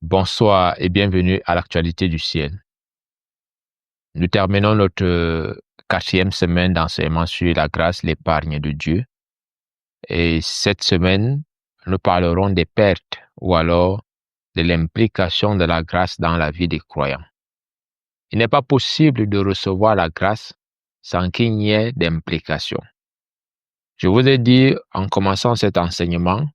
Bonsoir et bienvenue à l'actualité du ciel. Nous terminons notre 4e semaine d'enseignement sur la grâce, l'épargne de Dieu. Et cette semaine, nous parlerons des pertes ou alors de l'implication de la grâce dans la vie des croyants. Il n'est pas possible de recevoir la grâce sans qu'il n'y ait d'implication. Je vous ai dit en commençant cet enseignement,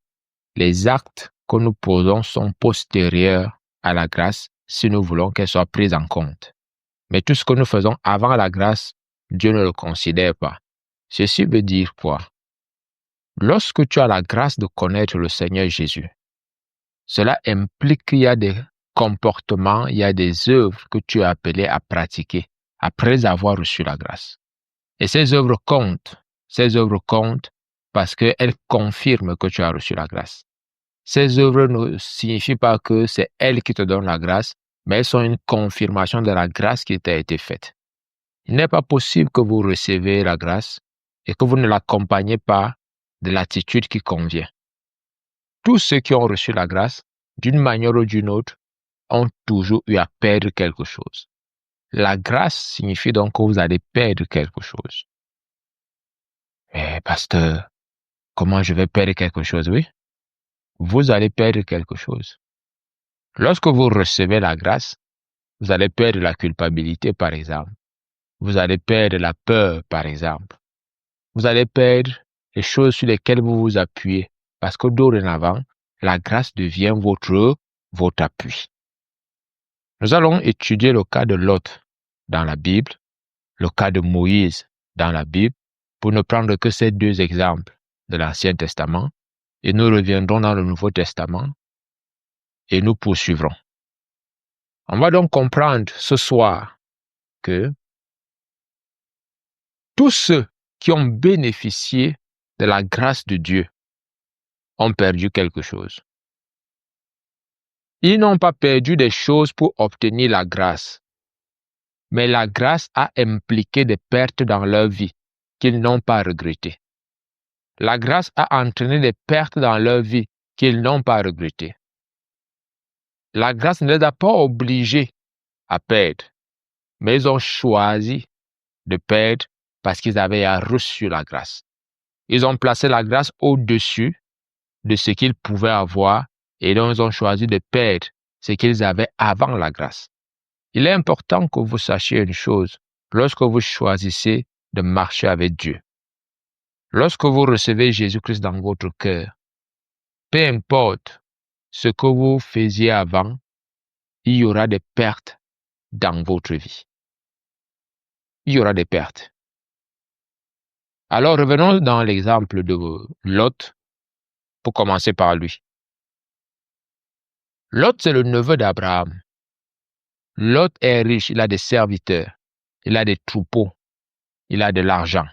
les actes que nous posons sont postérieurs à la grâce si nous voulons qu'elle soit prise en compte. Mais tout ce que nous faisons avant la grâce, Dieu ne le considère pas. Ceci veut dire quoi? Lorsque tu as la grâce de connaître le Seigneur Jésus, cela implique qu'il y a des comportements, il y a des œuvres que tu es appelé à pratiquer après avoir reçu la grâce. Et ces œuvres comptent. Ces œuvres comptent parce qu'elles confirment que tu as reçu la grâce. Ces œuvres ne signifient pas que c'est elles qui te donnent la grâce, mais elles sont une confirmation de la grâce qui t'a été faite. Il n'est pas possible que vous recevez la grâce et que vous ne l'accompagnez pas de l'attitude qui convient. Tous ceux qui ont reçu la grâce, d'une manière ou d'une autre, ont toujours eu à perdre quelque chose. La grâce signifie donc que vous allez perdre quelque chose. Mais pasteur, comment je vais perdre quelque chose? Oui, vous allez perdre quelque chose. Lorsque vous recevez la grâce, vous allez perdre la culpabilité, par exemple. Vous allez perdre la peur, par exemple. Vous allez perdre les choses sur lesquelles vous vous appuyez, parce que dorénavant, la grâce devient votre appui. Nous allons étudier le cas de Lot dans la Bible, le cas de Moïse dans la Bible, pour ne prendre que ces deux exemples de l'Ancien Testament, et nous reviendrons dans le Nouveau Testament et nous poursuivrons. On va donc comprendre ce soir que tous ceux qui ont bénéficié de la grâce de Dieu ont perdu quelque chose. Ils n'ont pas perdu des choses pour obtenir la grâce, mais la grâce a impliqué des pertes dans leur vie qu'ils n'ont pas regrettées. La grâce a entraîné des pertes dans leur vie qu'ils n'ont pas regrettées. La grâce ne les a pas obligés à perdre, mais ils ont choisi de perdre parce qu'ils avaient reçu la grâce. Ils ont placé la grâce au-dessus de ce qu'ils pouvaient avoir et donc ils ont choisi de perdre ce qu'ils avaient avant la grâce. Il est important que vous sachiez une chose lorsque vous choisissez de marcher avec Dieu. Lorsque vous recevez Jésus-Christ dans votre cœur, peu importe ce que vous faisiez avant, il y aura des pertes dans votre vie. Il y aura des pertes. Alors revenons dans l'exemple de Lot pour commencer par lui. Lot, c'est le neveu d'Abraham. Lot est riche, il a des serviteurs, il a des troupeaux, il a de l'argent.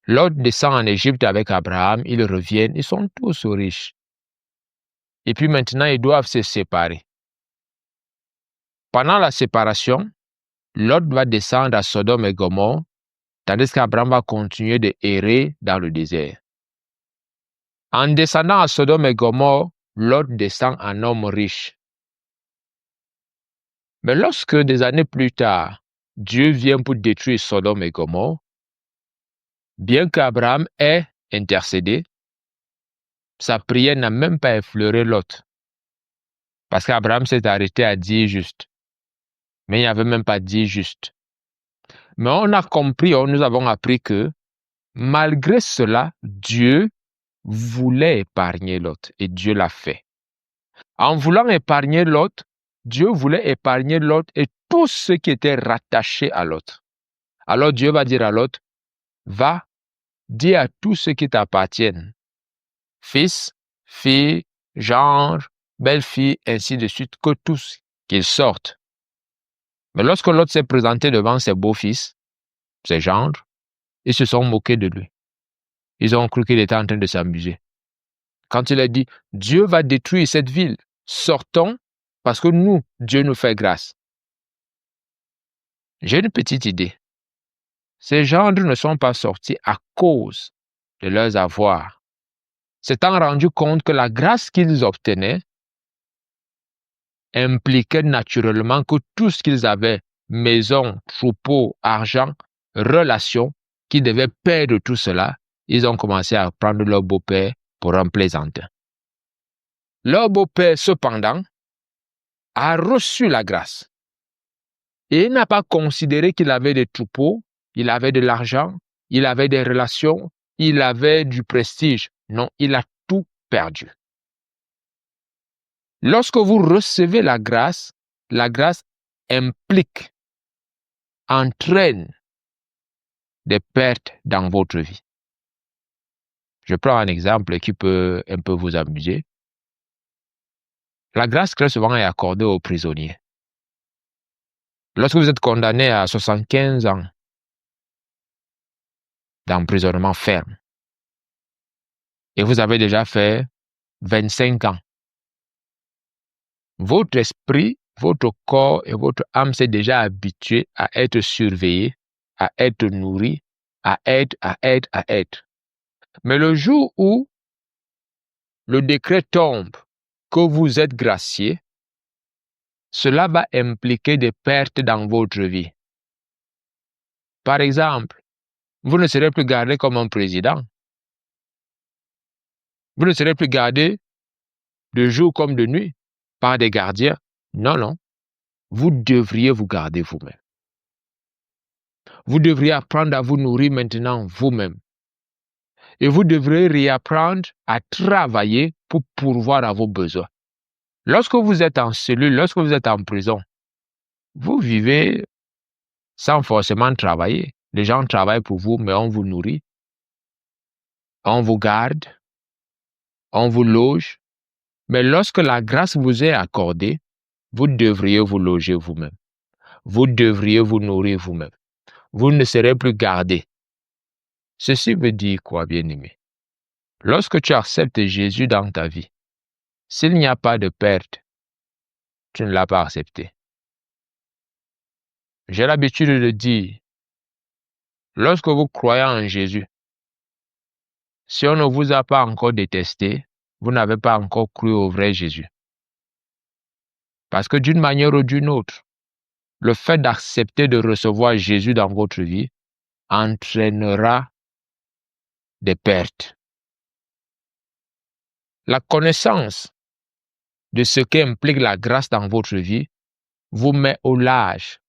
Lot descend en Égypte avec Abraham, ils reviennent, ils sont tous riches. Et puis maintenant, ils doivent se séparer. Pendant la séparation, Lot va descendre à Sodome et Gomorrhe, tandis qu'Abraham va continuer de errer dans le désert. En descendant à Sodome et Gomorrhe, Lot descend en homme riche. Mais lorsque des années plus tard, Dieu vient pour détruire Sodome et Gomorrhe, bien qu'Abraham ait intercédé, sa prière n'a même pas effleuré Lot. Parce qu'Abraham s'est arrêté à 10 justes. Mais il n'y avait même pas 10 justes. Mais on a compris, nous avons appris que malgré cela, Dieu voulait épargner Lot et Dieu l'a fait. En voulant épargner Lot, Dieu voulait épargner Lot et tout ce qui était rattaché à Lot. Alors Dieu va dire à Lot, va, dis à tous ceux qui t'appartiennent, fils, filles, gendre, belle-fille, ainsi de suite, que tous, qu'ils sortent. Mais lorsque Lot s'est présenté devant ses beaux-fils, ses gendres, ils se sont moqués de lui. Ils ont cru qu'il était en train de s'amuser. Quand il a dit, Dieu va détruire cette ville, sortons parce que nous, Dieu nous fait grâce. J'ai une petite idée. Ces gendres ne sont pas sortis à cause de leurs avoirs. S'étant rendu compte que la grâce qu'ils obtenaient impliquait naturellement que tout ce qu'ils avaient, maison, troupeau, argent, relations, qu'ils devaient perdre tout cela, ils ont commencé à prendre leur beau-père pour un plaisantin. Leur beau-père, cependant, a reçu la grâce. Et il n'a pas considéré qu'il avait des troupeaux, il avait de l'argent, il avait des relations, il avait du prestige. Non, il a tout perdu. Lorsque vous recevez la grâce implique, entraîne des pertes dans votre vie. Je prends un exemple qui peut un peu vous amuser. La grâce très souvent est accordée aux prisonniers. Lorsque vous êtes condamné à 75 ans d'emprisonnement ferme et vous avez déjà fait 25 ans, votre esprit, votre corps et votre âme s'est déjà habitué à être surveillé, à être nourri, à être. Mais le jour où le décret tombe que vous êtes gracié, cela va impliquer des pertes dans votre vie. Par exemple, vous ne serez plus gardé comme un président. Vous ne serez plus gardé de jour comme de nuit par des gardiens. Non. Vous devriez vous garder vous-même. Vous devriez apprendre à vous nourrir maintenant vous-même. Et vous devrez réapprendre à travailler pour pourvoir à vos besoins. Lorsque vous êtes en cellule, lorsque vous êtes en prison, vous vivez sans forcément travailler. Les gens travaillent pour vous, mais on vous nourrit, on vous garde, on vous loge. Mais lorsque la grâce vous est accordée, vous devriez vous loger vous-même. Vous devriez vous nourrir vous-même. Vous ne serez plus gardé. Ceci veut dire quoi, bien-aimé? Lorsque tu acceptes Jésus dans ta vie, s'il n'y a pas de perte, tu ne l'as pas accepté. J'ai l'habitude de dire, lorsque vous croyez en Jésus, si on ne vous a pas encore détesté, vous n'avez pas encore cru au vrai Jésus. Parce que d'une manière ou d'une autre, le fait d'accepter de recevoir Jésus dans votre vie entraînera des pertes. La connaissance de ce qu'implique la grâce dans votre vie vous met au large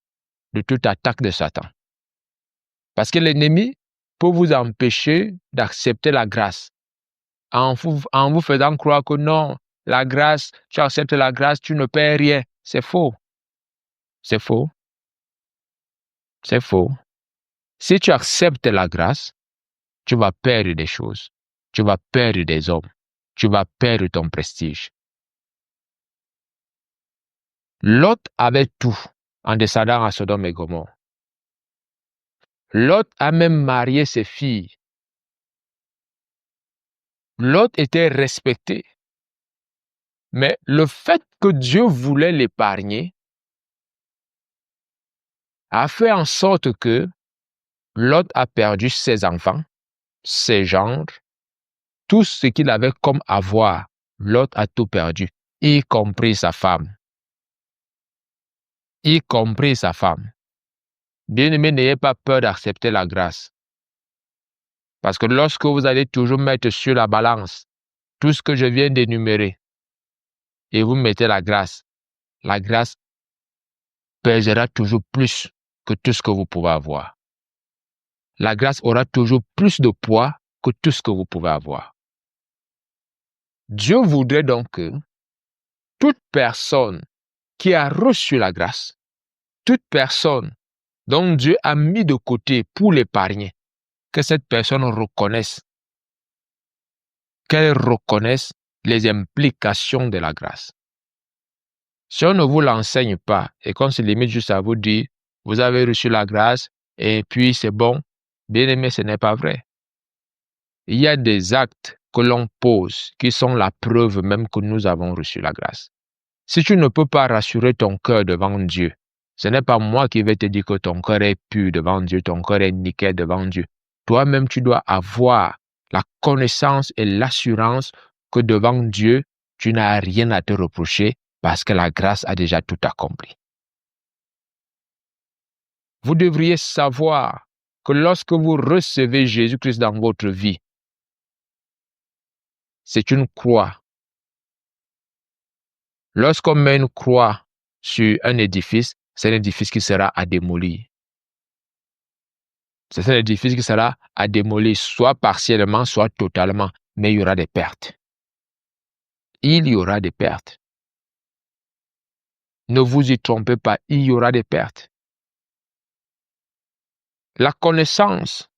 de toute attaque de Satan. Parce que l'ennemi peut vous empêcher d'accepter la grâce en vous faisant croire que non, la grâce, tu acceptes la grâce, tu ne perds rien. C'est faux. C'est faux. C'est faux. Si tu acceptes la grâce, tu vas perdre des choses. Tu vas perdre des hommes. Tu vas perdre ton prestige. Lot avait tout en descendant à Sodome et Gomorrhe. Lot a même marié ses filles. Lot était respecté. Mais le fait que Dieu voulait l'épargner a fait en sorte que Lot a perdu ses enfants, ses gendres, tout ce qu'il avait comme avoir. Lot a tout perdu, y compris sa femme. Y compris sa femme. Bien-aimé, n'ayez pas peur d'accepter la grâce. Parce que lorsque vous allez toujours mettre sur la balance tout ce que je viens d'énumérer et vous mettez la grâce pèsera toujours plus que tout ce que vous pouvez avoir. La grâce aura toujours plus de poids que tout ce que vous pouvez avoir. Dieu voudrait donc que toute personne qui a reçu la grâce, toute personne dont Dieu a mis de côté pour l'épargner, que cette personne reconnaisse, qu'elle reconnaisse les implications de la grâce. Si on ne vous l'enseigne pas et qu'on se limite juste à vous dire, vous avez reçu la grâce et puis c'est bon, bien aimé, ce n'est pas vrai. Il y a des actes que l'on pose qui sont la preuve même que nous avons reçu la grâce. Si tu ne peux pas rassurer ton cœur devant Dieu, ce n'est pas moi qui vais te dire que ton cœur est pur devant Dieu, ton cœur est nickel devant Dieu. Toi-même, tu dois avoir la connaissance et l'assurance que devant Dieu, tu n'as rien à te reprocher parce que la grâce a déjà tout accompli. Vous devriez savoir que lorsque vous recevez Jésus-Christ dans votre vie, c'est une croix. Lorsqu'on met une croix sur un édifice, c'est un édifice qui sera à démolir. C'est un édifice qui sera à démolir, soit partiellement, soit totalement, mais il y aura des pertes. Il y aura des pertes. Ne vous y trompez pas, il y aura des pertes. La connaissance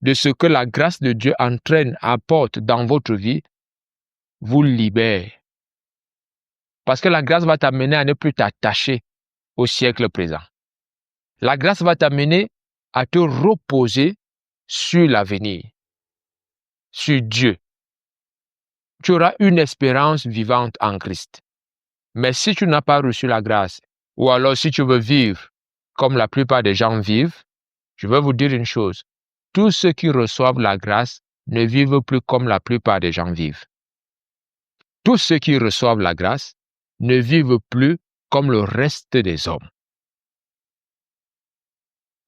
de ce que la grâce de Dieu entraîne, apporte dans votre vie, vous libère. Parce que la grâce va t'amener à ne plus t'attacher au siècle présent. La grâce va t'amener à te reposer sur l'avenir, sur Dieu. Tu auras une espérance vivante en Christ. Mais si tu n'as pas reçu la grâce, ou alors si tu veux vivre comme la plupart des gens vivent, je veux vous dire une chose. Tous ceux qui reçoivent la grâce ne vivent plus comme la plupart des gens vivent. Tous ceux qui reçoivent la grâce ne vivent plus comme le reste des hommes.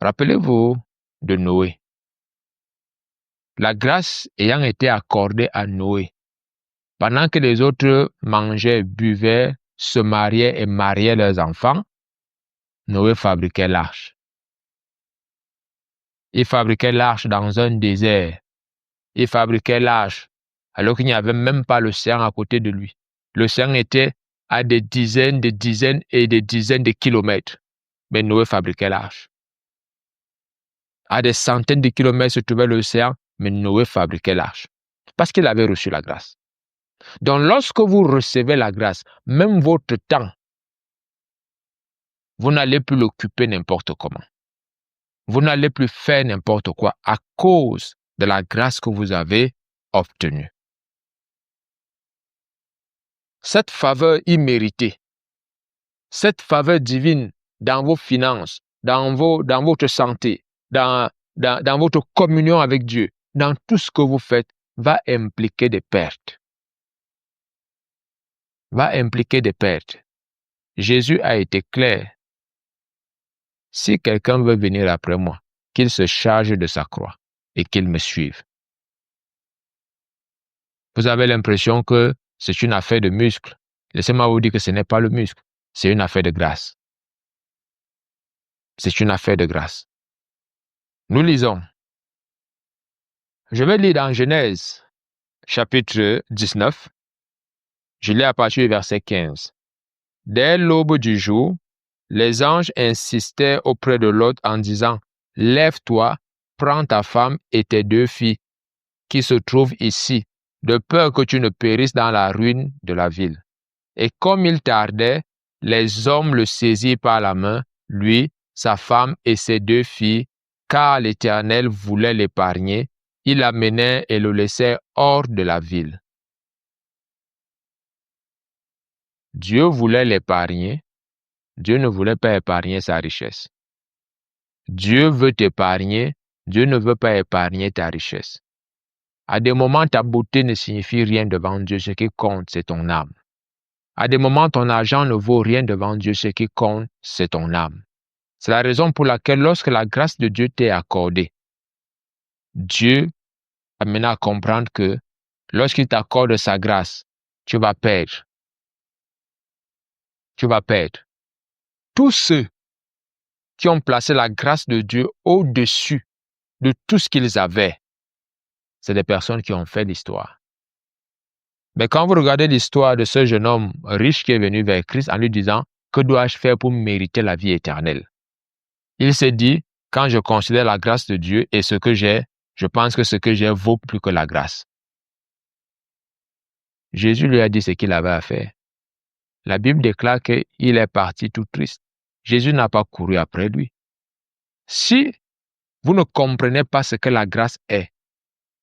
Rappelez-vous de Noé. La grâce ayant été accordée à Noé, pendant que les autres mangeaient, buvaient, se mariaient et mariaient leurs enfants, Noé fabriquait l'arche. Il fabriquait l'arche dans un désert. Il fabriquait l'arche alors qu'il n'y avait même pas l'océan à côté de lui. L'océan était à des dizaines et des dizaines de kilomètres. Mais Noé fabriquait l'arche. À des centaines de kilomètres se trouvait l'océan, mais Noé fabriquait l'arche. Parce qu'il avait reçu la grâce. Donc lorsque vous recevez la grâce, même votre temps, vous n'allez plus l'occuper n'importe comment. Vous n'allez plus faire n'importe quoi à cause de la grâce que vous avez obtenue. Cette faveur imméritée, cette faveur divine dans vos finances, dans votre santé, dans votre communion avec Dieu, dans tout ce que vous faites, va impliquer des pertes. Va impliquer des pertes. Jésus a été clair. Si quelqu'un veut venir après moi, qu'il se charge de sa croix et qu'il me suive. Vous avez l'impression que c'est une affaire de muscle. Laissez-moi vous dire que ce n'est pas le muscle, c'est une affaire de grâce. C'est une affaire de grâce. Nous lisons. Je vais lire dans Genèse, chapitre 19. Je lis à partir du verset 15. Dès l'aube du jour, les anges insistaient auprès de Lot en disant, « Lève-toi, prends ta femme et tes 2 filles qui se trouvent ici, de peur que tu ne périsses dans la ruine de la ville. » Et comme il tardait, les hommes le saisirent par la main, lui, sa femme et ses 2 filles, car l'Éternel voulait l'épargner. Il l'amenait et le laissait hors de la ville. Dieu voulait l'épargner. Dieu ne voulait pas épargner sa richesse. Dieu veut t'épargner. Dieu ne veut pas épargner ta richesse. À des moments, ta beauté ne signifie rien devant Dieu. Ce qui compte, c'est ton âme. À des moments, ton argent ne vaut rien devant Dieu. Ce qui compte, c'est ton âme. C'est la raison pour laquelle, lorsque la grâce de Dieu t'est accordée, Dieu a maintenant à comprendre que lorsqu'il t'accorde sa grâce, tu vas perdre. Tu vas perdre. Tous ceux qui ont placé la grâce de Dieu au-dessus de tout ce qu'ils avaient, c'est des personnes qui ont fait l'histoire. Mais quand vous regardez l'histoire de ce jeune homme riche qui est venu vers Christ en lui disant « Que dois-je faire pour mériter la vie éternelle ?» Il s'est dit « Quand je considère la grâce de Dieu et ce que j'ai, je pense que ce que j'ai vaut plus que la grâce. » Jésus lui a dit ce qu'il avait à faire. La Bible déclare qu'il est parti tout triste. Jésus n'a pas couru après lui. Si vous ne comprenez pas ce que la grâce est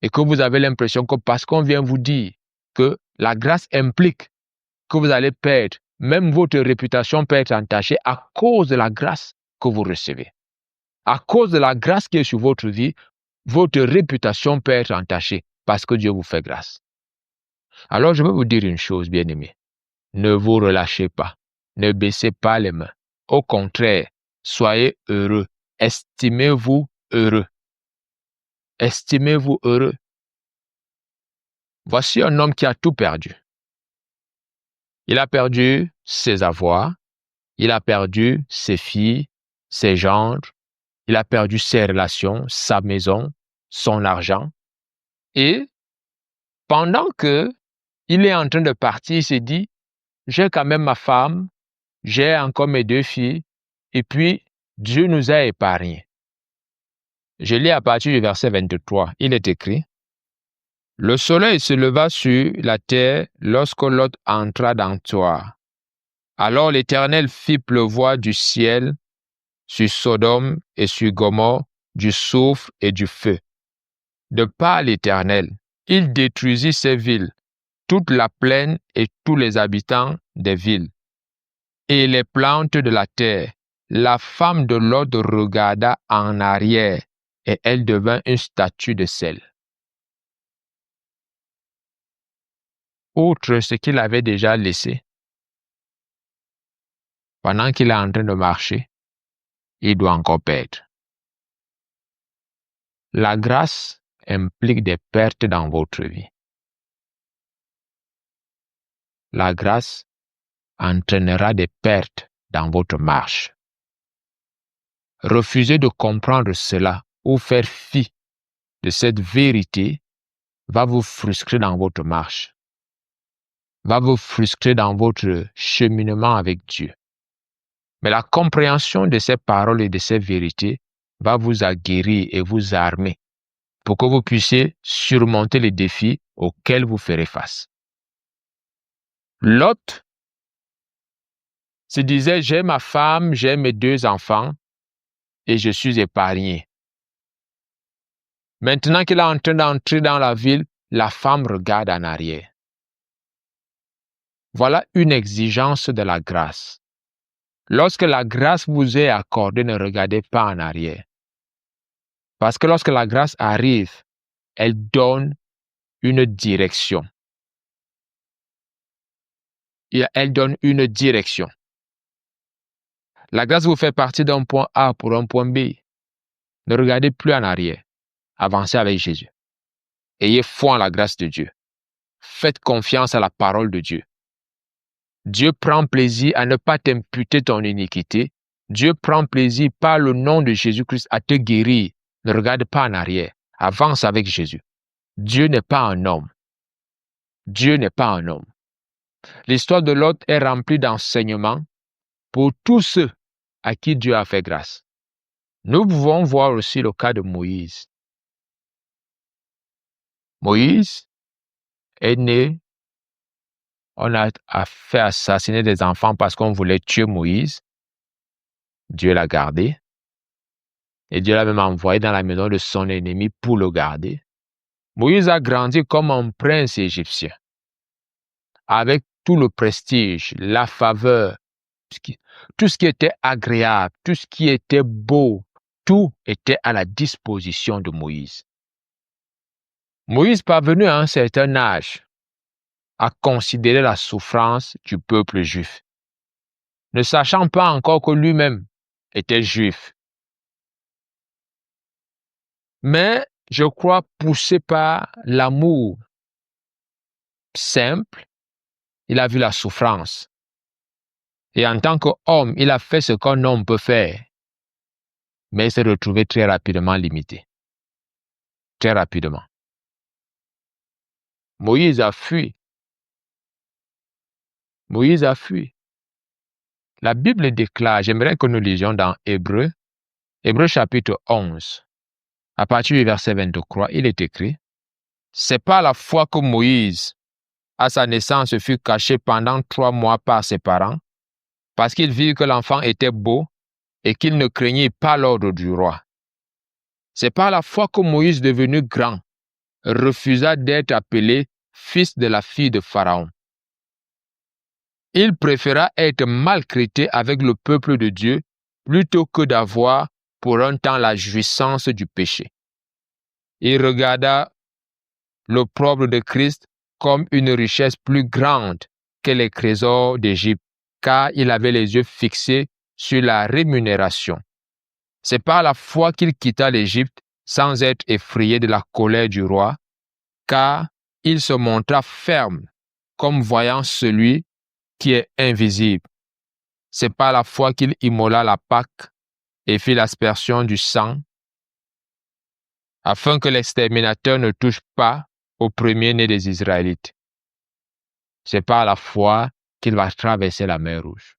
et que vous avez l'impression que parce qu'on vient vous dire que la grâce implique que vous allez perdre, même votre réputation peut être entachée à cause de la grâce que vous recevez. À cause de la grâce qui est sur votre vie, votre réputation peut être entachée parce que Dieu vous fait grâce. Alors je veux vous dire une chose, bien-aimés. Ne vous relâchez pas. Ne baissez pas les mains. Au contraire, soyez heureux. Estimez-vous heureux. Estimez-vous heureux. Voici un homme qui a tout perdu. Il a perdu ses avoirs, il a perdu ses filles, ses gendres, il a perdu ses relations, sa maison, son argent. Et pendant que il est en train de partir, il s'est dit, j'ai quand même ma femme, j'ai encore mes 2 filles, et puis Dieu nous a épargnés. Je lis à partir du verset 23, il est écrit, « Le soleil se leva sur la terre lorsque Lot entra dans Tsoar. Alors l'Éternel fit pleuvoir du ciel sur Sodome et sur Gomorrhe du soufre et du feu. De par l'Éternel, il détruisit ces villes, toute la plaine et tous les habitants des villes. Et les plantes de la terre, la femme de Lot regarda en arrière et elle devint une statue de sel. » Outre ce qu'il avait déjà laissé, pendant qu'il est en train de marcher, il doit encore perdre. La grâce implique des pertes dans votre vie. La grâce entraînera des pertes dans votre marche. Refuser de comprendre cela ou faire fi de cette vérité va vous frustrer dans votre marche, va vous frustrer dans votre cheminement avec Dieu. Mais la compréhension de ces paroles et de ces vérités va vous aguerrir et vous armer pour que vous puissiez surmonter les défis auxquels vous ferez face. Lot se disait, j'ai ma femme, j'ai mes 2 enfants et je suis épargné. Maintenant qu'il est en train d'entrer dans la ville, la femme regarde en arrière. Voilà une exigence de la grâce. Lorsque la grâce vous est accordée, ne regardez pas en arrière. Parce que lorsque la grâce arrive, elle donne une direction. Elle donne une direction. La grâce vous fait partir d'un point A pour un point B. Ne regardez plus en arrière. Avancez avec Jésus. Ayez foi en la grâce de Dieu. Faites confiance à la parole de Dieu. Dieu prend plaisir à ne pas t'imputer ton iniquité. Dieu prend plaisir par le nom de Jésus-Christ à te guérir. Ne regarde pas en arrière. Avance avec Jésus. Dieu n'est pas un homme. Dieu n'est pas un homme. L'histoire de Lot est remplie d'enseignements pour tous ceux à qui Dieu a fait grâce. Nous pouvons voir aussi le cas de Moïse. Moïse est né, on a fait assassiner des enfants parce qu'on voulait tuer Moïse. Dieu l'a gardé. Et Dieu l'a même envoyé dans la maison de son ennemi pour le garder. Moïse a grandi comme un prince égyptien, avec tout le prestige, la faveur, tout ce qui était agréable, tout ce qui était beau, tout était à la disposition de Moïse. Moïse, parvenu à un certain âge, a considéré la souffrance du peuple juif, ne sachant pas encore que lui-même était juif. Mais je crois poussé par l'amour simple, il a vu la souffrance. Et en tant qu'homme, il a fait ce qu'un homme peut faire. Mais il s'est retrouvé très rapidement limité. Très rapidement. Moïse a fui. Moïse a fui. La Bible déclare, j'aimerais que nous lisions dans Hébreux chapitre 11, à partir du verset 23, il est écrit, « C'est par la foi que Moïse, à sa naissance, fut caché pendant 3 mois par ses parents, parce qu'il vit que l'enfant était beau et qu'il ne craignait pas l'ordre du roi. C'est par la foi que Moïse, devenu grand, refusa d'être appelé fils de la fille de Pharaon. Il préféra être maltraité avec le peuple de Dieu plutôt que d'avoir pour un temps la jouissance du péché. Il regarda l'opprobre de Christ comme une richesse plus grande que les trésors d'Égypte, car il avait les yeux fixés sur la rémunération. C'est par la foi qu'il quitta l'Égypte sans être effrayé de la colère du roi, car il se montra ferme comme voyant celui qui est invisible. C'est par la foi qu'il immola la Pâque et fit l'aspersion du sang, afin que l'exterminateur ne touche pas au premier-né des Israélites. C'est par la foi qu'il va traverser la mer Rouge.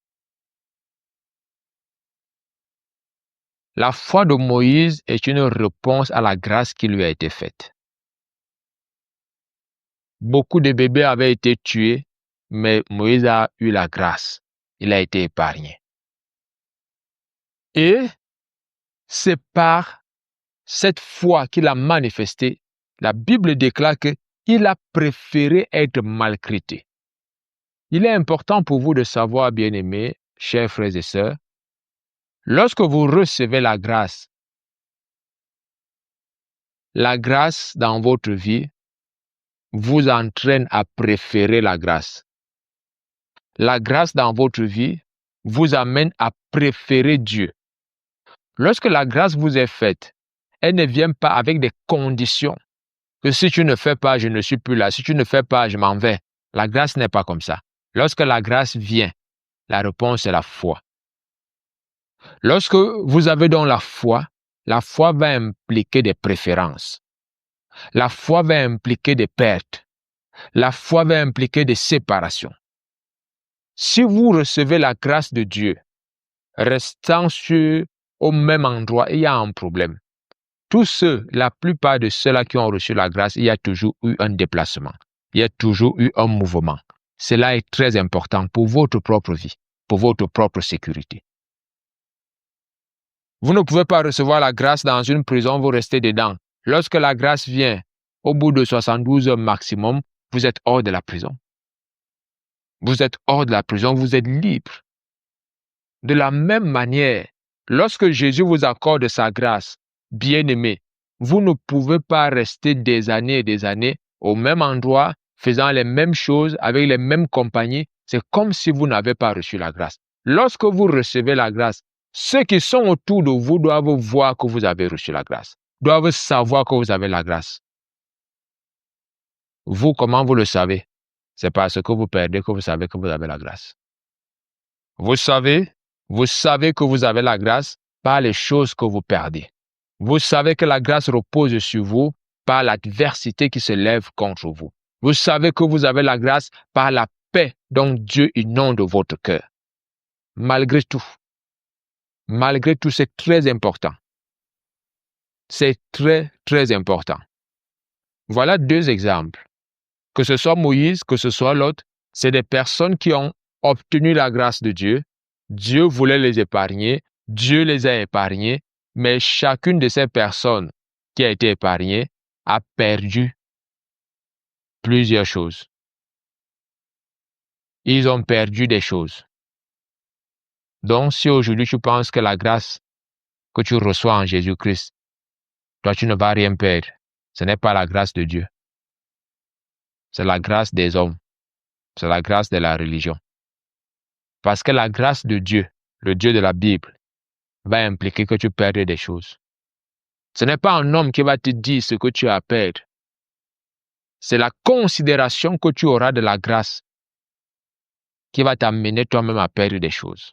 La foi de Moïse est une réponse à la grâce qui lui a été faite. Beaucoup de bébés avaient été tués, mais Moïse a eu la grâce. Il a été épargné. Et c'est par cette foi qu'il a manifestée. La Bible déclare qu'il a préféré être maltraité. Il est important pour vous de savoir, bien-aimés, chers frères et sœurs, lorsque vous recevez la grâce dans votre vie vous entraîne à préférer la grâce. La grâce dans votre vie vous amène à préférer Dieu. Lorsque la grâce vous est faite, elle ne vient pas avec des conditions. Que si tu ne fais pas, je ne suis plus là. Si tu ne fais pas, je m'en vais. La grâce n'est pas comme ça. Lorsque la grâce vient, la réponse est la foi. Lorsque vous avez donc la foi va impliquer des préférences. La foi va impliquer des pertes. La foi va impliquer des séparations. Si vous recevez la grâce de Dieu, restant au même endroit, il y a un problème. La plupart de ceux-là qui ont reçu la grâce, il y a toujours eu un déplacement. Il y a toujours eu un mouvement. Cela est très important pour votre propre vie, pour votre propre sécurité. Vous ne pouvez pas recevoir la grâce dans une prison, vous restez dedans. Lorsque la grâce vient, au bout de 72 heures maximum, vous êtes hors de la prison. Vous êtes hors de la prison, vous êtes libre. De la même manière, lorsque Jésus vous accorde sa grâce, bien-aimé, vous ne pouvez pas rester des années et des années au même endroit, faisant les mêmes choses, avec les mêmes compagnies. C'est comme si vous n'avez pas reçu la grâce. Lorsque vous recevez la grâce, ceux qui sont autour de vous doivent voir que vous avez reçu la grâce, doivent savoir que vous avez la grâce. Vous, comment vous le savez? C'est parce que vous perdez que vous savez que vous avez la grâce. Vous savez que vous avez la grâce par les choses que vous perdez. Vous savez que la grâce repose sur vous par l'adversité qui se lève contre vous. Vous savez que vous avez la grâce par la paix dont Dieu inonde votre cœur. Malgré tout, c'est très important. C'est très, très important. Voilà 2 exemples. Que ce soit Moïse, que ce soit l'autre, c'est des personnes qui ont obtenu la grâce de Dieu. Dieu voulait les épargner, Dieu les a épargnés, mais chacune de ces personnes qui a été épargnée a perdu plusieurs choses. Ils ont perdu des choses. Donc, si aujourd'hui tu penses que la grâce que tu reçois en Jésus-Christ, toi tu ne vas rien perdre, ce n'est pas la grâce de Dieu. C'est la grâce des hommes. C'est la grâce de la religion. Parce que la grâce de Dieu, le Dieu de la Bible, va impliquer que tu perdes des choses. Ce n'est pas un homme qui va te dire ce que tu as à perdre. C'est la considération que tu auras de la grâce qui va t'amener toi-même à perdre des choses.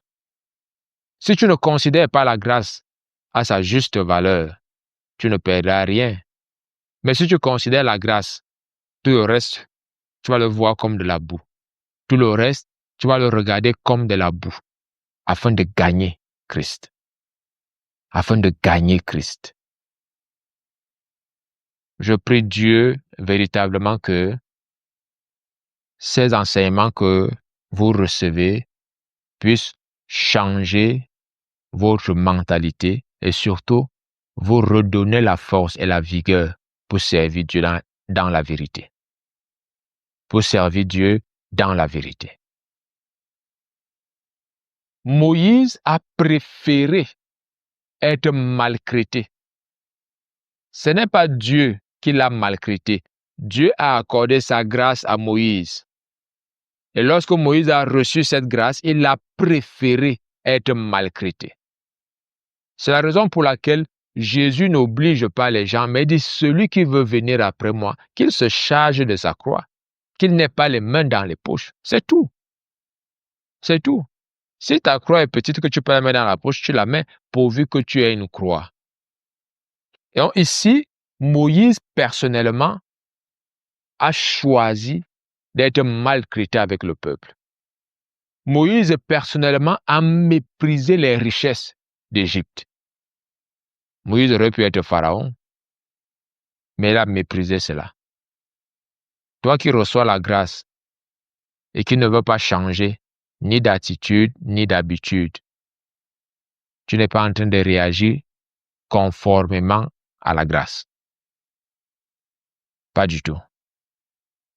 Si tu ne considères pas la grâce à sa juste valeur, tu ne perdras rien. Mais si tu considères la grâce, tout le reste, tu vas le voir comme de la boue. Tout le reste, tu vas le regarder comme de la boue, afin de gagner Christ. Afin de gagner Christ. Je prie Dieu véritablement que ces enseignements que vous recevez puissent changer votre mentalité et surtout vous redonner la force et la vigueur pour servir Dieu dans la vérité. Pour servir Dieu dans la vérité. Moïse a préféré être maltraité. Ce n'est pas Dieu qui l'a maltraité. Dieu a accordé sa grâce à Moïse. Et lorsque Moïse a reçu cette grâce, il a préféré être maltraité. C'est la raison pour laquelle Jésus n'oblige pas les gens, mais dit celui qui veut venir après moi, qu'il se charge de sa croix, qu'il n'ait pas les mains dans les poches. C'est tout. C'est tout. Si ta croix est petite, que tu peux la mettre dans la poche, tu la mets pourvu que tu aies une croix. Et donc, ici, Moïse, personnellement, a choisi d'être maltraité avec le peuple. Moïse, personnellement, a méprisé les richesses d'Égypte. Moïse aurait pu être pharaon, mais il a méprisé cela. Toi qui reçois la grâce et qui ne veux pas changer ni d'attitude ni d'habitude, tu n'es pas en train de réagir conformément à la grâce. Pas du tout.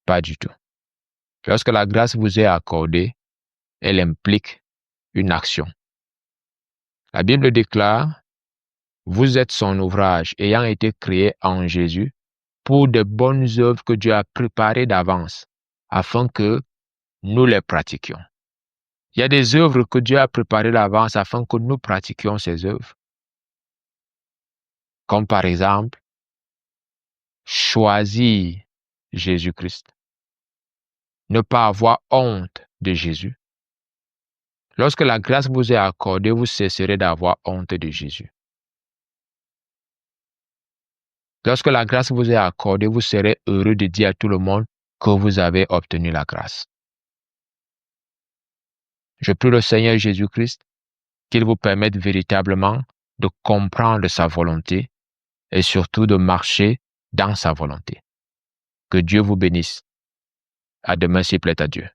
Pas du tout. Lorsque la grâce vous est accordée, elle implique une action. La Bible déclare, vous êtes son ouvrage ayant été créé en Jésus pour de bonnes œuvres que Dieu a préparées d'avance afin que nous les pratiquions. Il y a des œuvres que Dieu a préparées d'avance afin que nous pratiquions ces œuvres. Comme par exemple, choisir Jésus-Christ. Ne pas avoir honte de Jésus. Lorsque la grâce vous est accordée, vous cesserez d'avoir honte de Jésus. Lorsque la grâce vous est accordée, vous serez heureux de dire à tout le monde que vous avez obtenu la grâce. Je prie le Seigneur Jésus-Christ qu'il vous permette véritablement de comprendre sa volonté et surtout de marcher dans sa volonté. Que Dieu vous bénisse. À demain s'il plaît à Dieu.